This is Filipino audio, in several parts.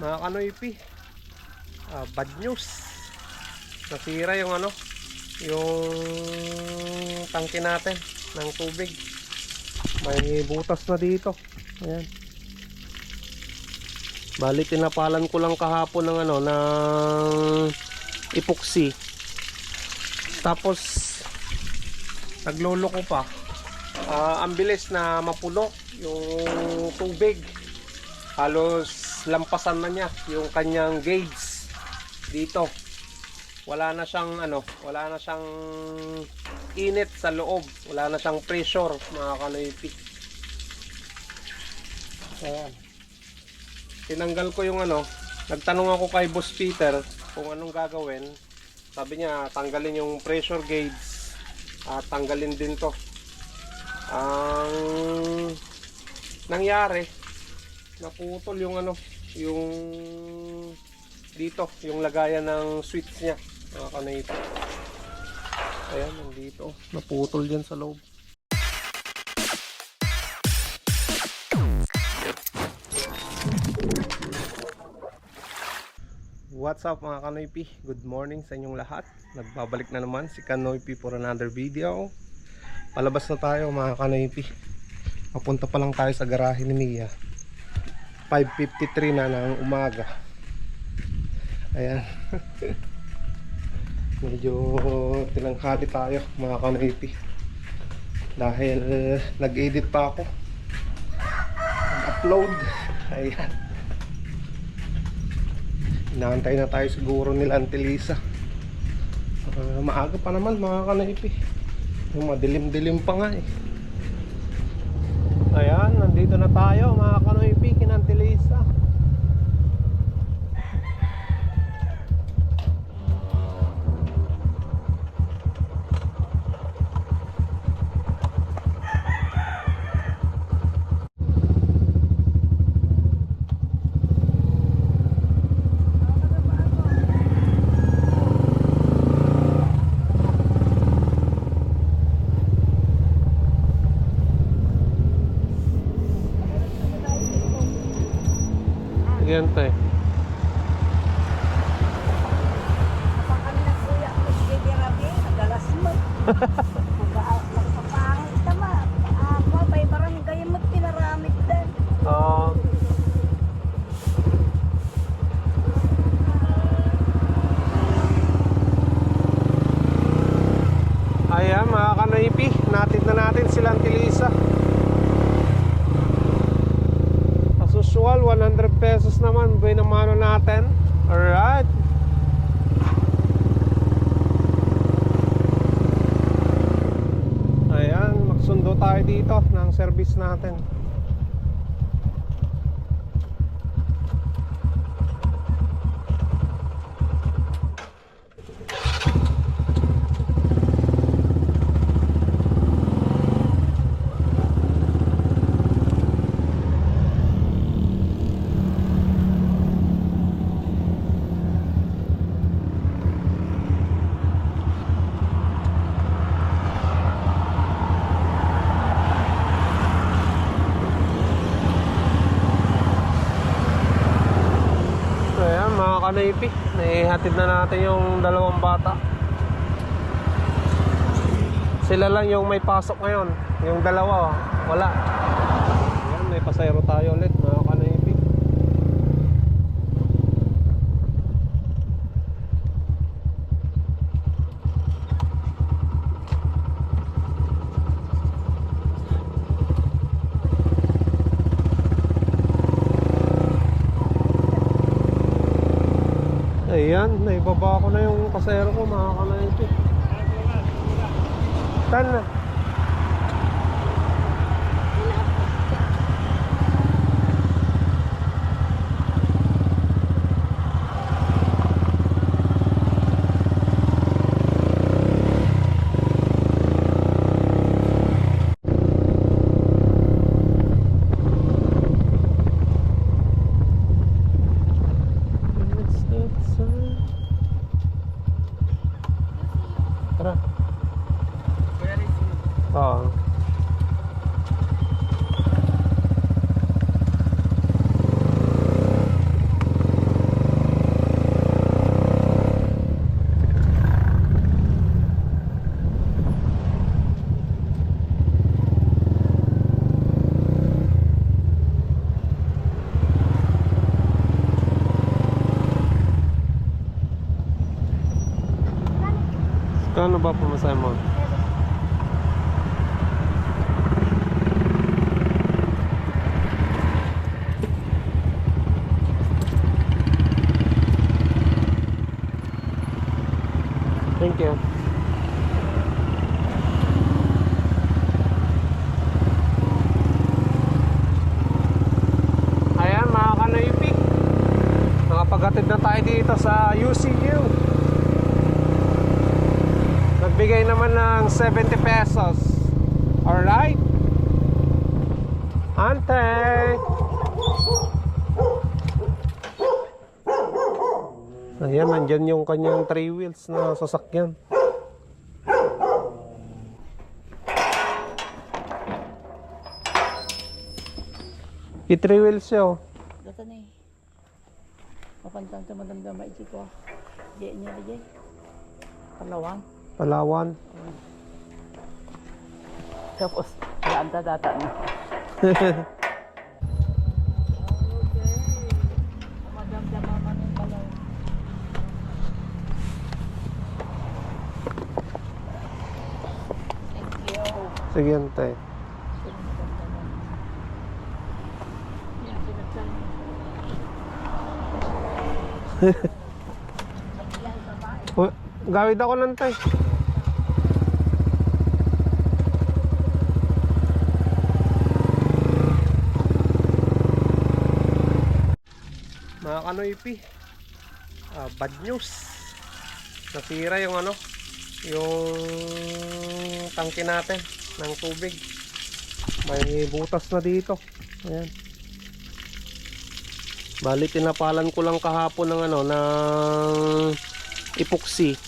Mga kanoypi, bad news. Nasira yung yung tangke natin ng tubig. May butas na dito. Ayan. Bali tinapalan ko lang kahapon ng ng epoxy. Tapos naglolo ko pa. Ang bilis na mapuno yung tubig. Halos lampasan na niya yung kanyang gauge dito. Wala na siyang wala na siyang init sa loob, wala na siyang pressure, mga kanoypi. Ayan. Tinanggal ko yung nagtanong ako kay Boss Peter kung anong gagawin. Sabi niya tanggalin yung pressure gauge at tanggalin din to. Ang nangyari, naputol yung yung dito, yung lagayan ng switch niya, mga kanoypi. Ayan, nandito, naputol dyan sa loob. What's up mga kanoypi? Good morning sa inyong lahat. Nagbabalik na naman si Kanoypi for another video. Palabas na tayo mga kanoypi. Papunta pa lang tayo sa garahe ni Mia. 5:53 na ng umaga. Ayan. Medyo tinanghali tayo mga kanoypi. Dahil nag-edit pa ako. Nag-upload. Ayan. Inaantay na tayo siguro nila Auntie Lisa. Maaga pa naman mga kanoypi. Yung madilim-dilim pa nga eh. Ayan, nandito na tayo mga kanoypi kina Auntie Lisa. Yan tayo. Kapag kami nagkuya, magigirabi, nagalas mo. Magpapangit tama. May barangay mo pinaramid din. Ayan mga kanoypi, natid na natin sila Auntie Lisa. Usual 100 pesos naman binamano natin. Alright. Ayan, magsundo tayo dito ng service natin. Kanoypi, naihatid na natin yung dalawang bata. Sila lang yung may pasok ngayon. Yung dalawa wala. Ayan, may pasayro tayo ulit mga kanoypi. Ayan, naibaba ko na yung pasero ko mga kanoypi. Tan na. Tara. Where is it? Magkano ba pumasaya mo? Thank you. Ayan mga kanoypi, nakapaghatid na tayo dito sa UCU. Nagbigay naman ng 70 pesos. Alright ante. Ayan, nandyan yung kanyang 3 wheels na sasakyan. I-3 wheels siya oh. Data na eh. Mapantang sa maganda maiksi ko. Diyan niya lagi. Palawang. Palawan. Tapos, naanta data na. Maganda mama ng palaw. Thank you. Sige ante. Yan, sinagsan niya. Gawid ako ng tay. Mga kanoypi, bad news. Nasira yung ano, yung tangke natin ng tubig. May butas na dito. Ayan. Bali tinapalan ko lang kahapon ng ano, ng epoxy.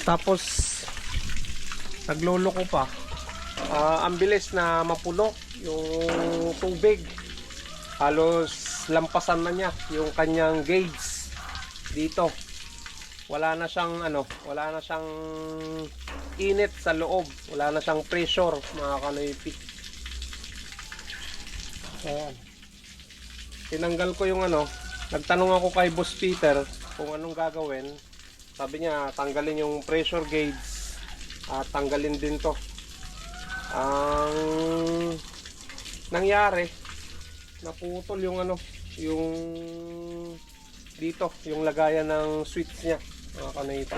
Tapos nagloloko pa. Ang bilis na mapuno yung tubig. Halos lampasan na niya yung kanyang gauge dito. Wala na siyang ano, wala na siyang init sa loob, wala na siyang pressure mga kanoypi. Ayan. Tinanggal ko yung ano, nagtanong ako kay Boss Peter kung anong gagawin. Sabi niya tanggalin yung pressure gauge at tanggalin din to. Ang nangyari, naputol yung ano, yung dito, yung lagayan ng switch niya mga kanoypi.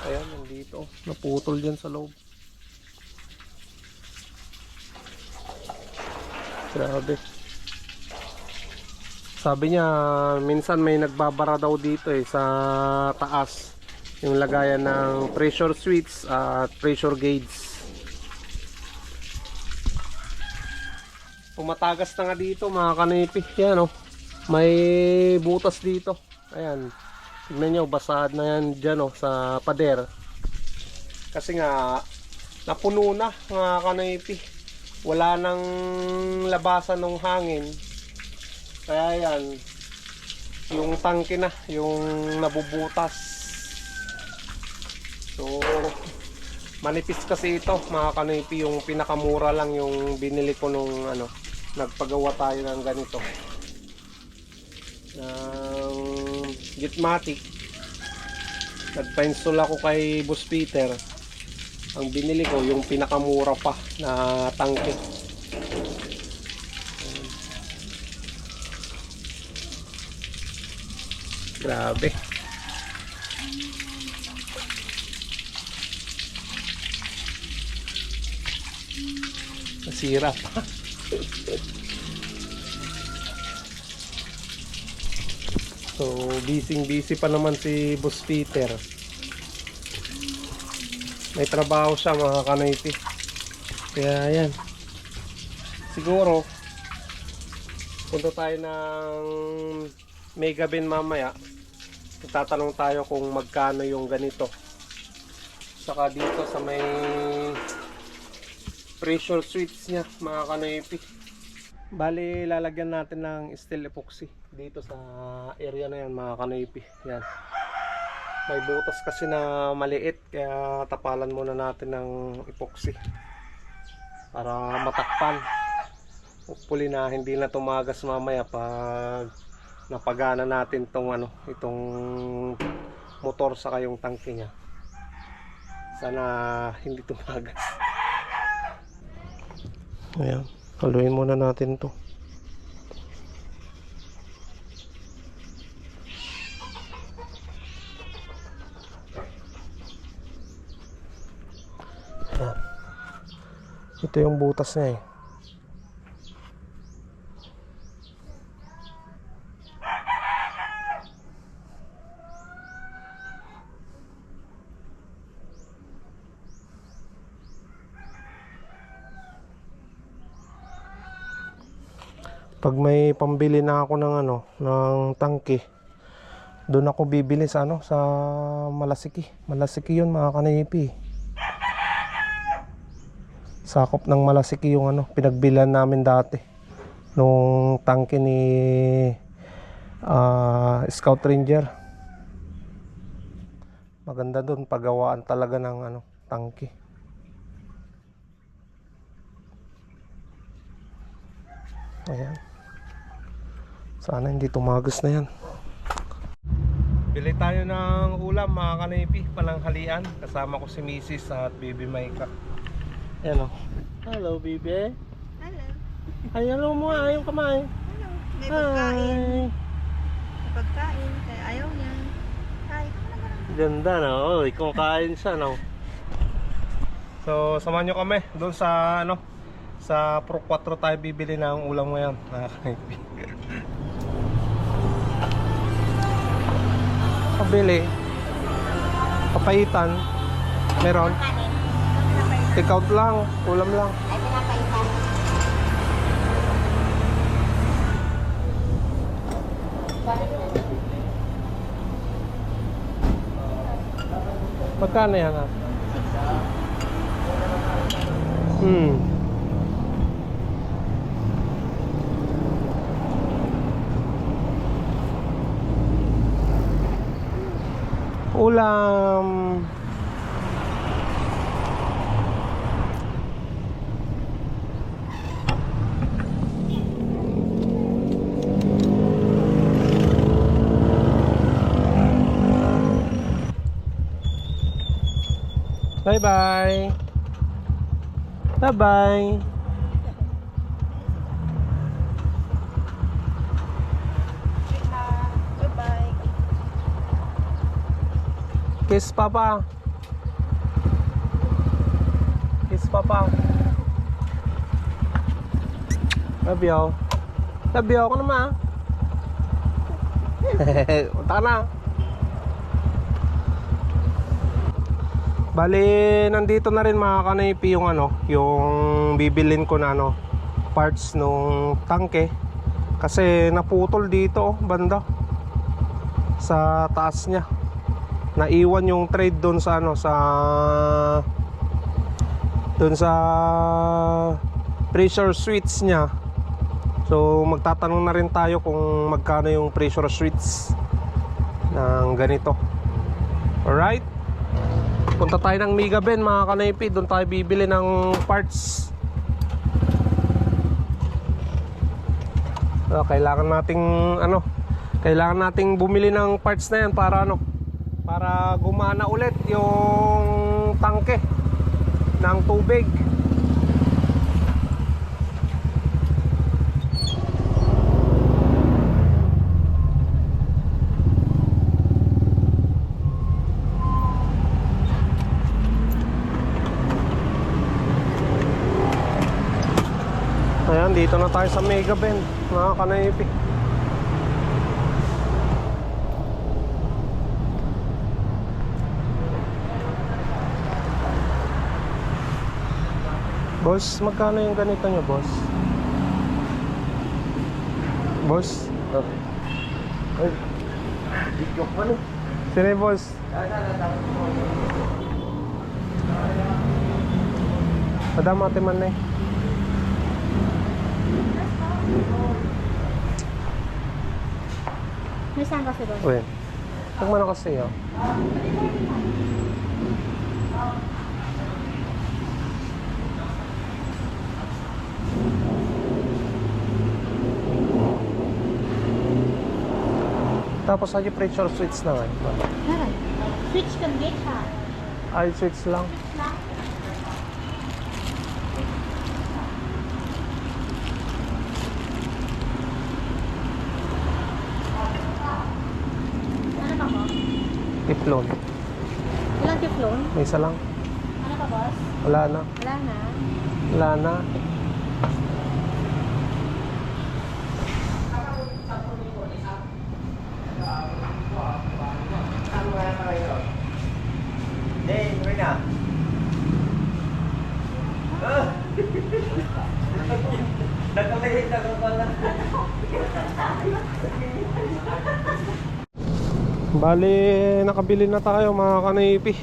Ayan, nandito, naputol dyan sa loob. Grabe. Sabi niya minsan may nagbabara daw dito sa taas, yung lagayan ng pressure switch at pressure gauge. Pumatagas na nga dito mga kanoypi. Yan may butas dito. Ayan, tignan nyo, basahad na yan dyan sa pader. Kasi nga napuno na mga kanoypi, wala nang labasan ng hangin. Kaya yan, yung tangke na yung nabubutas. So manipis kasi ito mga kanoypi, yung pinakamura lang yung binili ko nung ano, nagpagawa tayo ng ganito ng Gitmatic. Nagpa-install ako kay Boss Peter. Ang binili ko yung pinakamura pa na tangke. Grabe. Nasira pa. So busy pa naman si Boss Peter. May trabaho siya mga kanoypi. Kaya yan, siguro punta tayo ng Megabin mamaya. Tatanong tayo kung magkano yung ganito. Saka dito sa may pressure switch niya mga kanoypi. Bali lalagyan natin ng steel epoxy dito sa area na yan mga kanoypi. Yan, may butas kasi na maliit, kaya tapalan muna natin ng epoxy para matakpan. Hopefully na hindi na tumagas mamaya pag napagana natin itong motor saka yung tangke niya. Sana hindi tumagas. Ayan, haluin muna natin to. Ayan. Ito yung butas niya eh. Pag may pambili na ako ng ng tangke, doon ako bibili sa sa Malasiki. Malasiki 'yun, mga kanipi. Sakop ng Malasiki yung pinagbilan namin dati nung tangke ni Scout Ranger. Maganda doon, paggawaan talaga ng tangke. Ayan. Sana hindi tumagas na yan. Bili tayo ng ulam, mga kanipi, palanghalian. Kasama ko si Mrs. at Baby Maika. Ayan o. Hello, baby. Hello. Ay, hello mo. Ayaw kumain. Hello. May pagkain. Hi. May pagkain. Kaya ayaw niya. Hi. Ganda na. Oh, ikaw kain siya, no? So, samahan nyo kami doon sa sa Pro 4 tayo bibili ng ulam ngayon, mga kanipi. Pabili. Papaitan. Meron. Take out lang. Ulam lang. Ay, pinapaitan. Magkano yan, ha? Ulam. Bye bye. Bye bye. Goodbye. Kiss papa. Kiss papa. Love you. Love you ako naman. Punta ka na. Bali, nandito na rin, mga kanipi, yung yung bibilin ko na parts nung tangke. Kasi naputol dito, banda sa taas niya. Naiwan yung thread doon sa sa pressure switch niya. So magtatanong na rin tayo kung magkano yung pressure switch ng ganito. Alright, punta tayo ng Mega Ben, mga kanipi. Doon tayo bibili ng parts. So, kailangan nating bumili ng parts na yan para para gumana ulit yung tangke ng tubig. Ayan, dito na tayo sa Mega Ben, mga kanipi. Boss, magkano yung ganito nyo, boss? Boss? Ay, video pa rin. Sino yung boss? Madam, ate man na eh. May saan kasi doon? Uy, nagmano kasi yun. Tapos sa pressure switch na nga. Naran. Switch kang gate ha. Ay, switch lang. Ano pa po? Tiplon. Ilang tiplon? May isa lang. Ano pa, boss? Wala na. Wala na. Wala na. Bali, nakabili na tayo mga kanaypi.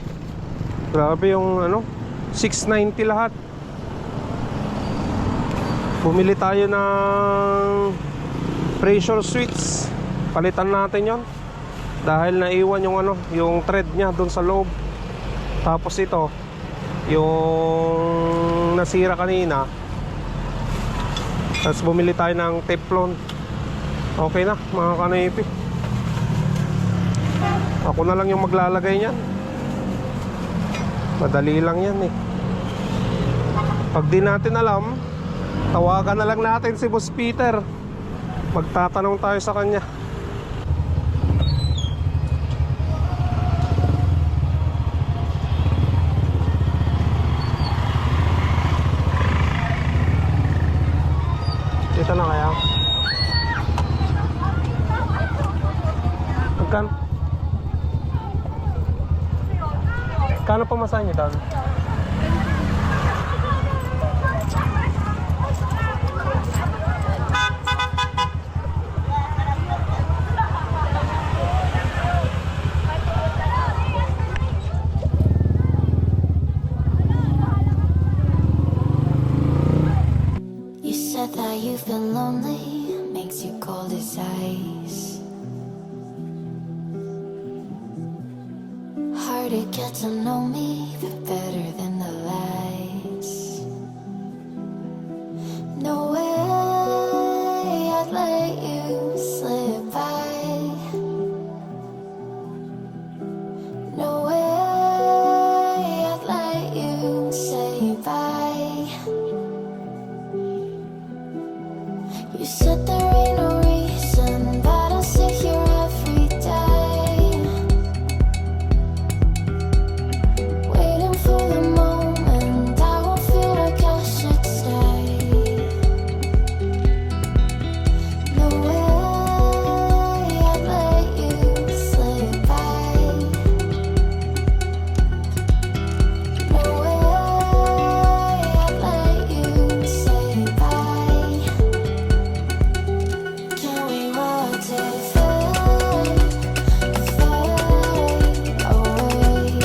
Grabe yung ano, 690 lahat. Bumili tayo ng pressure switch. Palitan natin yon dahil naiwan yung ano, yung thread niya doon sa loob. Tapos ito, yung nasira kanina. Tapos bumili tayo ng Teflon. Okay na mga kanaypi. Ako na lang yung maglalagay niyan. Madali lang yan eh. Pag di natin alam, tawagan na lang natin si Boss Peter. Magtatanong tayo sa kanya. Dito na kaya? Magkano? Kano pa masahe niyo doon? You said that you've been lonely, makes you cold as ice. Hard to get to know me, but better than the lies. No way I'd let you slip by. No way I'd let you say bye. You said there ain't no reason, but I'll sit here every day, waiting for the moment I won't feel like I should stay. No way I'd let you slip by. No way I'd let you say bye. Can we watch it fade, fade away?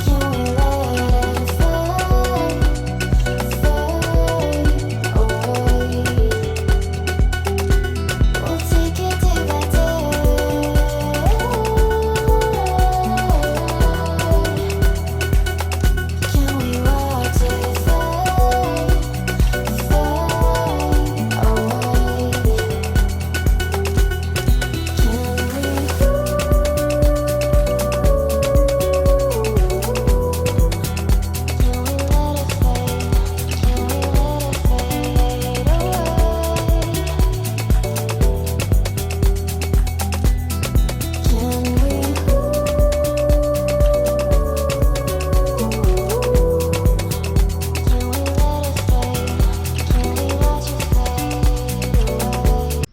Can we let it fade, fade away? We'll take it day by day. Can we watch it fade, fade away?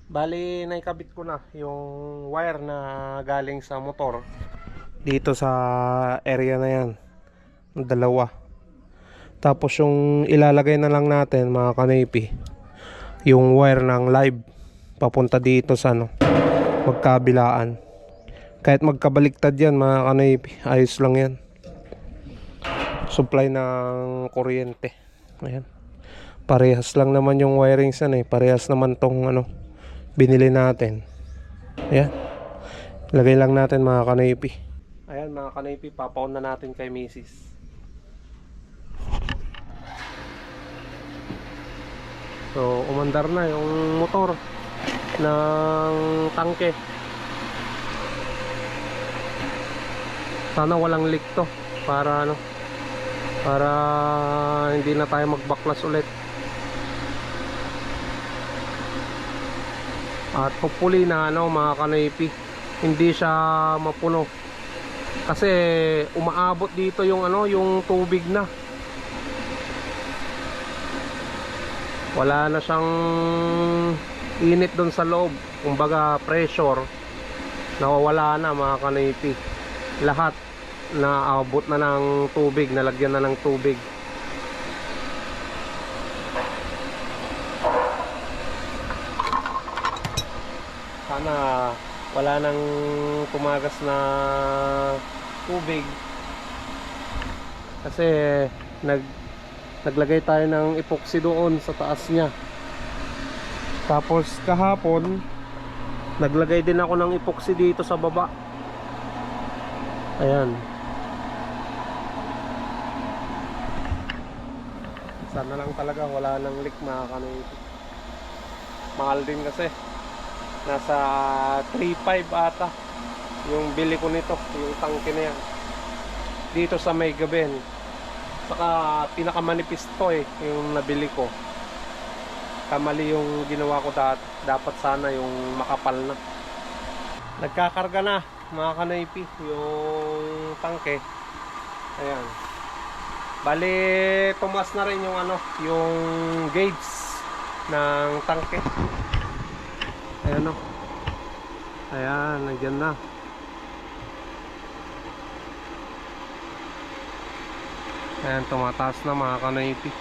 Bali, naikabit ko na yung wire na galing sa motor dito sa area na yan. Dalawa. Tapos yung ilalagay na lang natin mga kanaypi, yung wire ng live papunta dito sa ano, magkabilaan. Kahit magkabaliktad yan mga kanaypi, ayos lang yan. Supply ng kuryente. Ayan. Parehas lang naman yung wirings yan eh. Parehas naman tong ano, binili natin. Ayan. Lagay lang natin mga kanaypi. Ayan mga kanaypi, papaon na natin kay Mrs. So, umandar na yung motor ng tangke. Sana walang leak to para ano, para hindi na tayo magbaklas ulit. At hopefully na ano mga kanoypi, hindi siya mapuno. Kasi umaabot dito yung ano, yung tubig na. Wala na siyang init doon sa loob. Kumbaga pressure nawawala na mga kanoypi. Lahat na abot na ng tubig, nalagyan na ng tubig. Sana wala nang tumagas na tubig. Kasi naglagay tayo ng epoxy doon sa taas niya. Tapos kahapon naglagay din ako ng epoxy dito sa baba. Ayan. Sana lang talaga wala nang leak mga kanoypi. Mahal din kasi. Nasa 3.5 ata yung bili ko nito, yung tangke na yan. Dito sa May Gaben. Saka pinakamanipis to yung nabili ko. Kamali yung ginawa ko dapat sana yung makapal na. Nagkakarga na mga kanoypi yung tangke. Ayan. Bali tumas na rin yung ano, yung gauge ng tangke. Ayan o. Ayan, nandiyan na. Ayan, tumataas na mga kanoypi.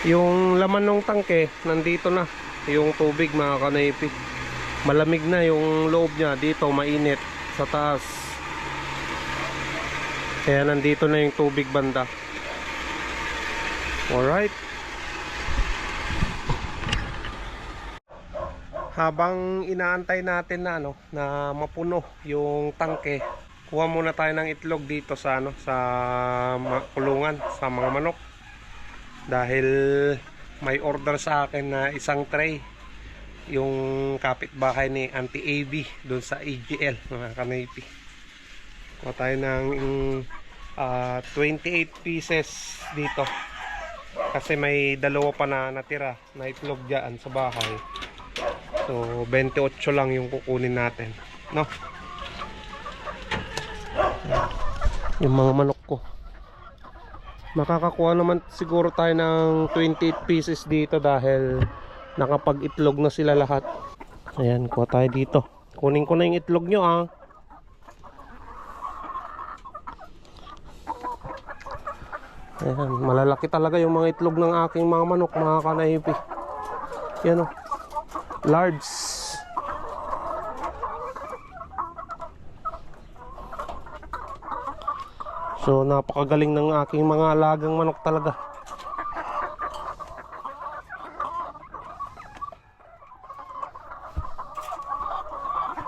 Yung laman ng tangke nandito na. Yung tubig mga kanoypi. Malamig na yung loob niya. Dito mainit sa taas. Kaya nandito na yung tubig banda. Alright. Habang inaantay natin na ano, na mapuno yung tangke, kuha muna tayo ng itlog dito sa ano, sa kulungan sa mga manok. Dahil may order sa akin na isang tray yung kapitbahay ni Auntie AB doon sa AGL mga kanoypi. Kuha tayo ng 28 pieces dito. Kasi may dalawa pa na natira na itlog diyan sa bahay. So 28 lang yung kukunin natin, no? Yung mga manok ko. Makakakuha naman siguro tayo ng 28 pieces dito dahil nakapag-itlog na sila lahat. Ayan, kuha tayo dito. Kunin ko na yung itlog nyo ah. Ayan, malalaki talaga yung mga itlog ng aking mga manok mga kanoypi. Yan o. Large. So napakagaling ng aking mga alagang manok talaga.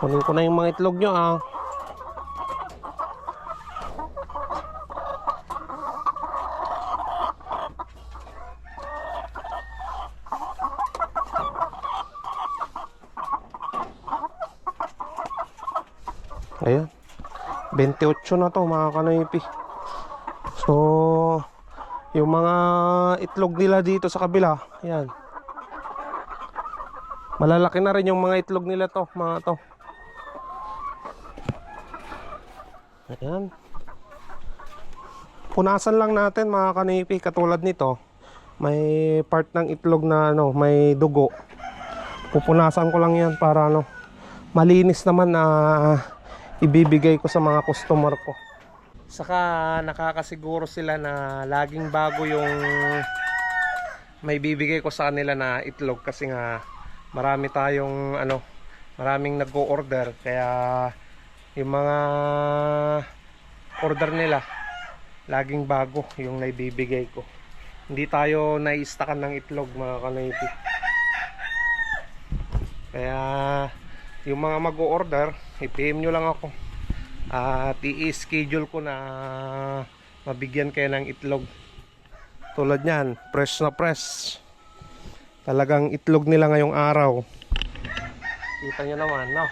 Kunin ko na yung mga itlog nyo ah. Ayan, 28 na to mga kanoypi. So yung mga itlog nila dito sa kabila, ayan, malalaki na rin yung mga itlog nila to, mga to. Ayan, punasan lang natin mga kanoypi. Katulad nito, may part ng itlog na ano, may dugo. Pupunasan ko lang yan para ano, malinis naman na ibibigay ko sa mga customer ko. Saka nakakasiguro sila na laging bago yung may bibigay ko sa kanila na itlog. Kasi nga marami tayong ano, maraming nag-o-order. Kaya yung mga order nila laging bago yung naibibigay ko. Hindi tayo naistakan ng itlog mga kanoypi. Kaya yung mga mag-o-order, i-PM nyo lang ako at i-schedule ko na mabigyan kayo ng itlog. Tulad nyan, fresh na fresh. Talagang itlog nila ngayong araw. Kita nyo naman, no?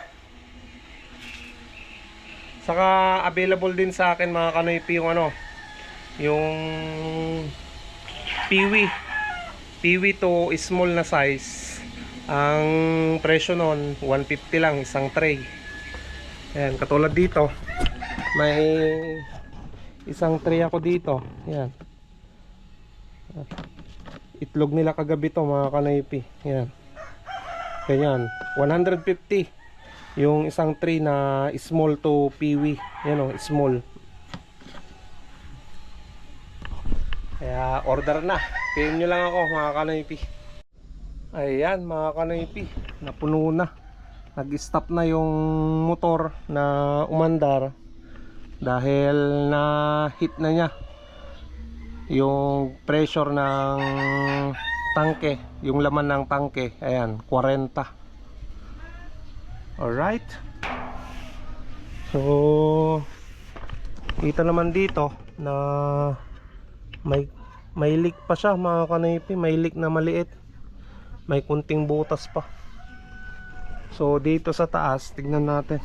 Saka available din sa akin mga kanoypi yung ano, yung Piwi to small na size. Ang presyo nun 150 lang isang tray. Ayan, katulad dito may isang tray ako dito. Ayan, itlog nila kagabi to mga kanoypi. Ayan, ganyan 150 yung isang tray na small to Piwi. Ayan o, small. Kaya order na. PM nyo lang ako mga kanoypi. Ayan mga kanoypi, napuno na. Nag-stop na yung motor na umandar dahil na hit na niya yung pressure ng tangke, yung laman ng tangke. Ayan, 40. Alright. So kita naman dito na may leak pa siya mga kanoypi, may leak na maliit, may kunting butas pa. So dito sa taas, tignan natin.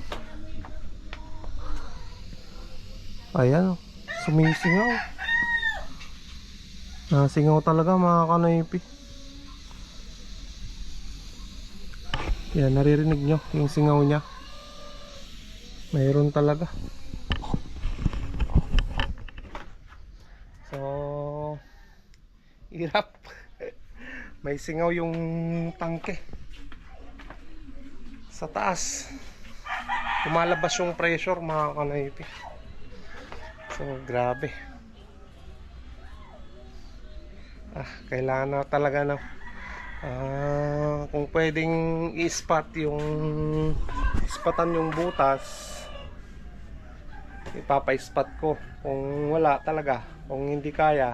Ayan, sumisingaw. Nasingaw talaga mga kanoypi. Yan, naririnig nyo yung singaw niya. Mayroon talaga. So hirap. May singaw yung tangke sa taas. Lumalabas yung pressure mga kanoypi. So grabe. Kailangan na talaga na kung pwedeng i-spot yung ispatan yung butas, ipapa-spot ko. Kung wala talaga, kung hindi kaya,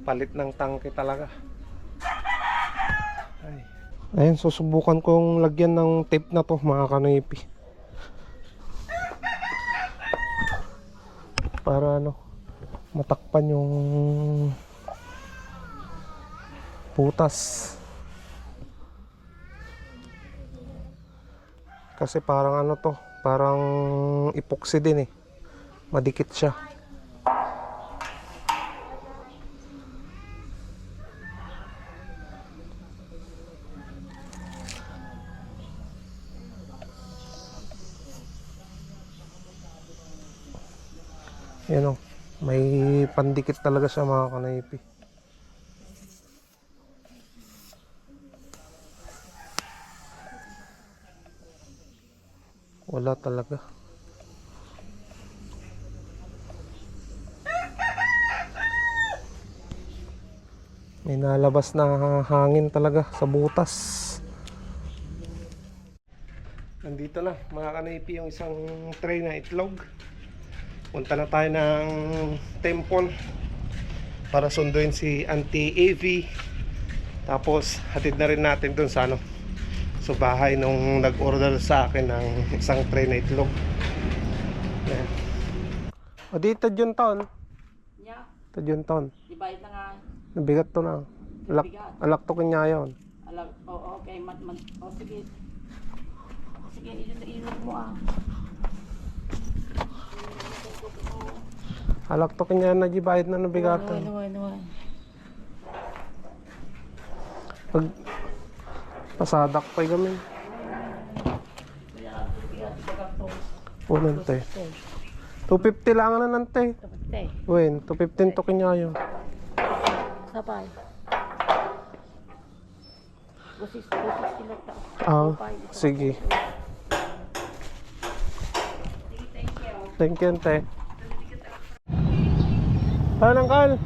palit ng tangke talaga. Ayan, susubukan kong lagyan ng tape na to mga kanoypi, para ano, matakpan yung butas. Kasi parang ano to, parang epoxy din eh, madikit siya. Yan o, may pandikit talaga siya mga kanoypi. Wala talaga. May nalabas na hangin talaga sa butas. Nandito na mga kanoypi yung isang tray na itlog. Punta na tayo ng temple para sunduin si Auntie AV. Tapos hatid na rin natin dun sa ano, sa bahay nung nag-order sa akin ng isang tray na itlog. Ayan. O dito Jun taon. Yeah. Ito Jun taon. Dibayad na nga. Nabigat to na. Alaktokin niya yun. Okay. Sige. Sige, ilog mo ah. Alaktokin niya na gibayad na nabigatan. Nawan. Pag pasadak pa yung gamin. Ulan te. 250 lang na nante. Wen, 215 to kanya yun. Sapay. Busis kinata. Sige. Thank you, ante. Anong kal?